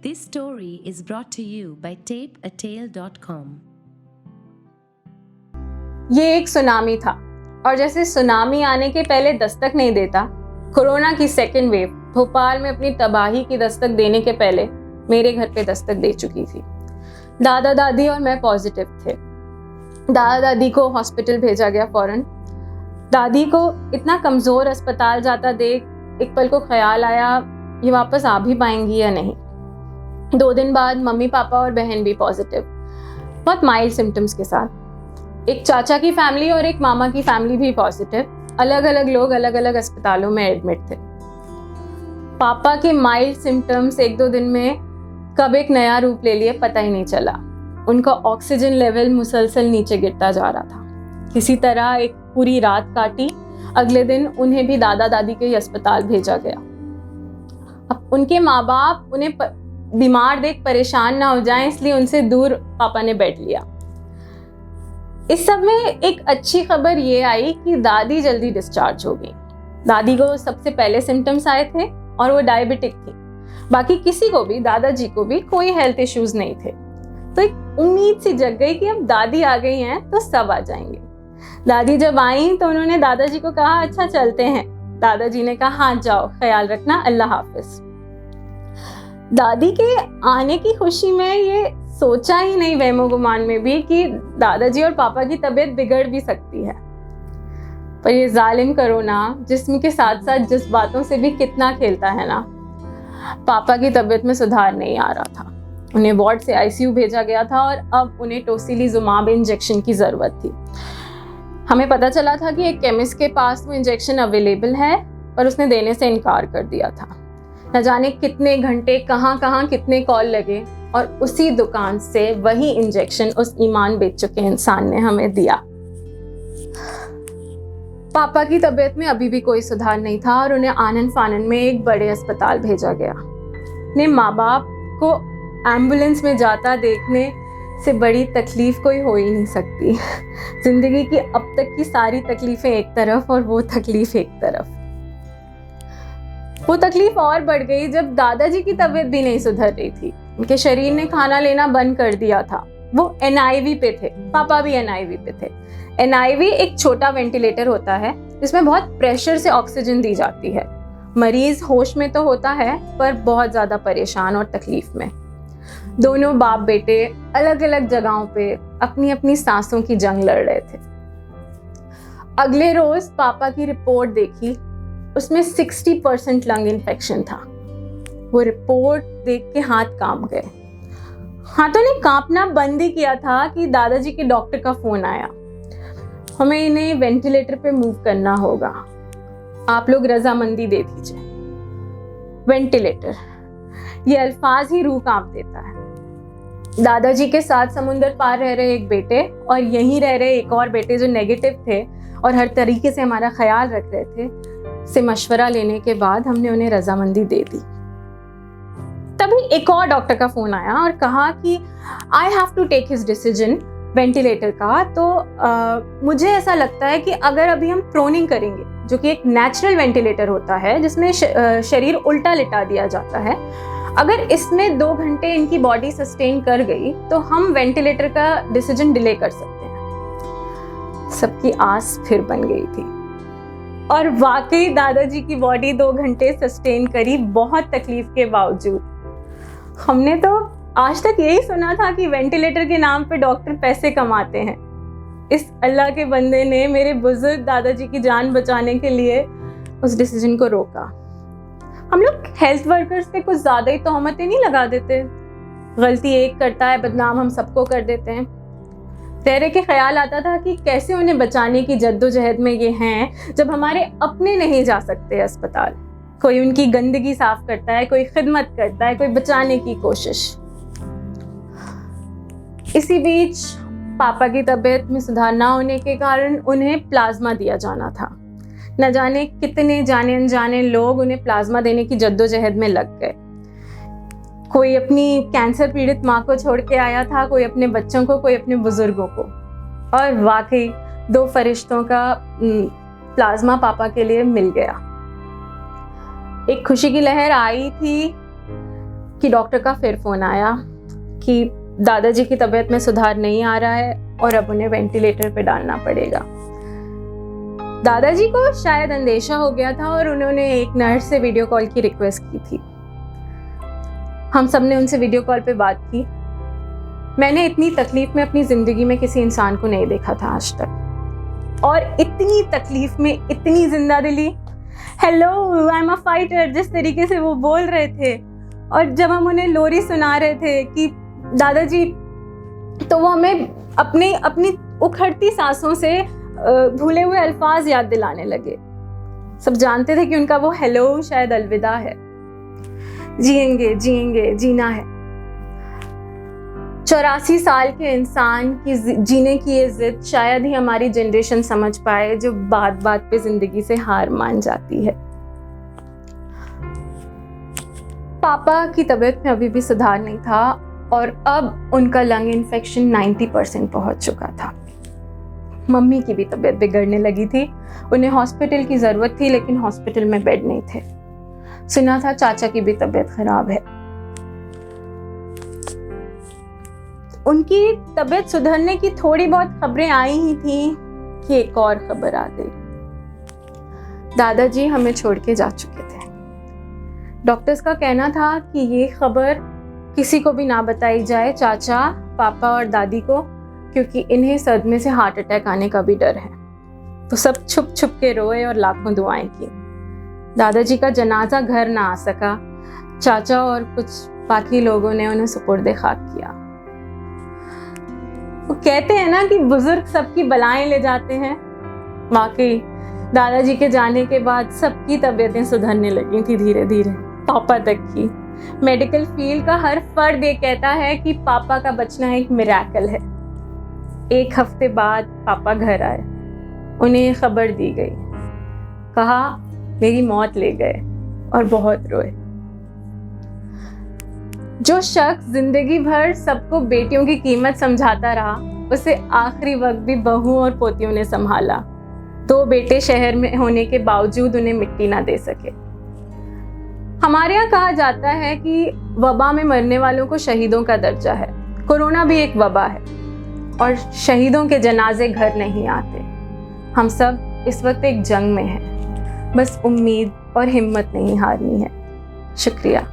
This story is brought to you by tapeatale.com. ये एक tsunami था और जैसे सुनामी आने के पहले दस्तक नहीं देता, कोरोना की सेकेंड वेव भोपाल में अपनी तबाही की दस्तक देने के पहले मेरे घर पे दस्तक दे चुकी थी। दादा दादी और मैं पॉजिटिव थे। दादा दादी को हॉस्पिटल भेजा गया फौरन। दादी को इतना कमज़ोर अस्पताल जाता देख एक पल को ख्याल आया ये वापस आ भी पाएंगी या नहीं। 2 दिन बाद मम्मी पापा और बहन भी पॉजिटिव, बहुत माइल्ड सिम्टम्स के साथ। एक चाचा की फैमिली और एक मामा की फैमिली भी पॉजिटिव। अलग अलग लोग अलग अलग अस्पतालों में एडमिट थे। पापा के माइल्ड सिम्टम्स 1-2 दिन में कब एक नया रूप ले लिए पता ही नहीं चला। उनका ऑक्सीजन लेवल मुसलसल नीचे गिरता जा रहा था। किसी तरह एक पूरी रात काटी। अगले दिन उन्हें भी दादा दादी के ही अस्पताल भेजा गया। अब उनके माँ बाप उन्हें बीमार देख परेशान ना हो जाएं, इसलिए उनसे दूर पापा ने बैठ लिया। इस सब में एक अच्छी खबर ये आई कि दादी जल्दी डिस्चार्ज हो गई। दादी को सबसे पहले सिम्टम्स आए थे और वो डायबिटिक थी। बाकी किसी को भी, दादाजी को भी कोई हेल्थ इश्यूज नहीं थे। तो एक उम्मीद सी जग गई कि अब दादी आ गई हैं तो सब आ जाएंगे। दादी जब आई तो उन्होंने दादाजी को कहा अच्छा चलते हैं। दादाजी ने कहा हाँ जाओ, ख्याल रखना, अल्लाह हाफिज। दादी के आने की खुशी में ये सोचा ही नहीं वहमो गुमान में भी कि दादाजी और पापा की तबीयत बिगड़ भी सकती है। पर ये जालिम कोरोना जिस्म के साथ साथ जज्बातों से भी कितना खेलता है ना। पापा की तबीयत में सुधार नहीं आ रहा था। उन्हें वार्ड से आईसीयू भेजा गया था और अब उन्हें टोसिलीजुमाब इंजेक्शन की ज़रूरत थी। हमें पता चला था कि एक केमिस्ट के पास वो इंजेक्शन अवेलेबल है, पर उसने देने से इनकार कर दिया था। न जाने कितने घंटे कहाँ कितने कॉल लगे और उसी दुकान से वही इंजेक्शन उस ईमान बेच चुके इंसान ने हमें दिया। पापा की तबीयत में अभी भी कोई सुधार नहीं था और उन्हें आनन फानन में एक बड़े अस्पताल भेजा गया। अपने माँ बाप को एम्बुलेंस में जाता देखने से बड़ी तकलीफ कोई हो ही नहीं सकती। जिंदगी की अब तक की सारी तकलीफें एक तरफ और वो तकलीफ एक तरफ। वो तकलीफ और बढ़ गई जब दादाजी की तबीयत भी नहीं सुधर रही थी। उनके शरीर ने खाना लेना बंद कर दिया था। वो एनआईवी पे थे, पापा भी एनआईवी पे थे। एनआईवी एक छोटा वेंटिलेटर होता है जिसमें बहुत प्रेशर से ऑक्सीजन दी जाती है। मरीज होश में तो होता है पर बहुत ज्यादा परेशान और तकलीफ में। दोनों बाप बेटे अलग अलग जगहों पे अपनी अपनी सांसों की जंग लड़ रहे थे। अगले रोज पापा की रिपोर्ट देखी, उसमें 60% लंग इन्फेक्शन था। वो रिपोर्ट देख के हाथ कांप गए। हाथों ने कांपना बंद ही किया था कि दादाजी के डॉक्टर का फोन आया। हमें इन्हें वेंटिलेटर पे मूव करना होगा, आप लोग रजामंदी दे दीजिए। वेंटिलेटर, ये अल्फाज ही रूह कांप देता है। दादाजी के साथ समुंदर पार रह रहे एक बेटे और यहीं रह रहे एक और बेटे जो नेगेटिव थे और हर तरीके से हमारा ख्याल रख रहे थे, से मशवरा लेने के बाद हमने उन्हें रजामंदी दे दी। तभी एक और डॉक्टर का फोन आया और कहा कि I have to take his decision ventilator का। तो मुझे ऐसा लगता है कि अगर अभी हम प्रोनिंग करेंगे, जो कि एक नेचुरल वेंटिलेटर होता है जिसमें शरीर उल्टा लिटा दिया जाता है, अगर इसमें 2 घंटे इनकी बॉडी सस्टेन कर गई तो हम वेंटिलेटर का डिसीजन डिले कर सकते हैं। सबकी आस फिर बन गई थी और वाकई दादाजी की बॉडी 2 घंटे सस्टेन करी, बहुत तकलीफ के बावजूद। हमने तो आज तक यही सुना था कि वेंटिलेटर के नाम पे डॉक्टर पैसे कमाते हैं। इस अल्लाह के बंदे ने मेरे बुजुर्ग दादाजी की जान बचाने के लिए उस डिसीजन को रोका। हम लोग हेल्थ वर्कर्स पे कुछ ज्यादा ही तोहमतें नहीं लगा देते? गलती एक करता है, बदनाम हम सबको कर देते हैं। रह के ख्याल आता था कि कैसे उन्हें बचाने की जद्दोजहद में ये हैं जब हमारे अपने नहीं जा सकते अस्पताल। कोई उनकी गंदगी साफ करता है, कोई खिदमत करता है, कोई बचाने की कोशिश। इसी बीच पापा की तबीयत में सुधार ना होने के कारण उन्हें प्लाज्मा दिया जाना था। न जाने कितने जाने अनजाने लोग उन्हें प्लाज्मा देने की जद्दोजहद में लग गए। कोई अपनी कैंसर पीड़ित माँ को छोड़ के आया था, कोई अपने बच्चों को, कोई अपने बुजुर्गों को। और वाकई 2 फरिश्तों का प्लाज्मा पापा के लिए मिल गया। एक खुशी की लहर आई थी कि डॉक्टर का फिर फ़ोन आया कि दादाजी की तबीयत में सुधार नहीं आ रहा है और अब उन्हें वेंटिलेटर पे डालना पड़ेगा। दादाजी को शायद अंदेशा हो गया था और उन्होंने एक नर्स से वीडियो कॉल की रिक्वेस्ट की थी। हम सब ने उनसे वीडियो कॉल पे बात की। मैंने इतनी तकलीफ में अपनी ज़िंदगी में किसी इंसान को नहीं देखा था आज तक, और इतनी तकलीफ में इतनी जिंदा दिली। Hello, I am a fighter, जिस तरीके से वो बोल रहे थे, और जब हम उन्हें लोरी सुना रहे थे कि दादाजी, तो वो हमें अपनी उखड़ती सांसों से भूले हुए अल्फाज याद दिलाने लगे। सब जानते थे कि उनका वो हेलो शायद अलविदा है। जिएंगे जिएंगे, जीना है। 84 साल के इंसान की जीने की ये जिद शायद ही हमारी जनरेशन समझ पाए, जो बात बात पे जिंदगी से हार मान जाती है। पापा की तबीयत में अभी भी सुधार नहीं था और अब उनका लंग इन्फेक्शन 90% पहुंच चुका था। मम्मी की भी तबीयत बिगड़ने लगी थी। उन्हें हॉस्पिटल की ज़रूरत थी, लेकिन हॉस्पिटल में बेड नहीं थे। सुना था चाचा की भी तबीयत खराब है। उनकी तबीयत सुधरने की थोड़ी बहुत खबरें आई ही थी कि एक और खबर आ गई। दादाजी हमें छोड़ के जा चुके थे। डॉक्टर्स का कहना था कि ये खबर किसी को भी ना बताई जाए, चाचा, पापा और दादी को, क्योंकि इन्हें सदमे से हार्ट अटैक आने का भी डर है। तो सब छुप छुप के रोए और लाखों दुआएं की। दादाजी का जनाजा घर ना आ सका। चाचा और कुछ बाकी लोगों ने उन्हें सुपुर्दे खाक किया। वो कहते हैं ना कि बुजुर्ग सबकी बलाएं ले जाते हैं। वाकई दादाजी के जाने के बाद सबकी तबीयतें सुधरने लगी थी धीरे धीरे, पापा तक की। मेडिकल फील्ड का हर फर्द ये कहता है कि पापा का बचना एक मिरेकल है। 1 हफ्ते बाद पापा घर आए। उन्हें खबर दी गई, कहा मेरी मौत ले गए, और बहुत रोए। जो शख्स जिंदगी भर सबको बेटियों की कीमत समझाता रहा, उसे आखिरी वक्त भी बहू और पोतियों ने संभाला। 2 बेटे शहर में होने के बावजूद उन्हें मिट्टी ना दे सके। हमारे यहाँ कहा जाता है कि वबा में मरने वालों को शहीदों का दर्जा है। कोरोना भी एक वबा है और शहीदों के जनाजे घर नहीं आते। हम सब इस वक्त एक जंग में हैं। बस उम्मीद और हिम्मत नहीं हारनी है। शुक्रिया।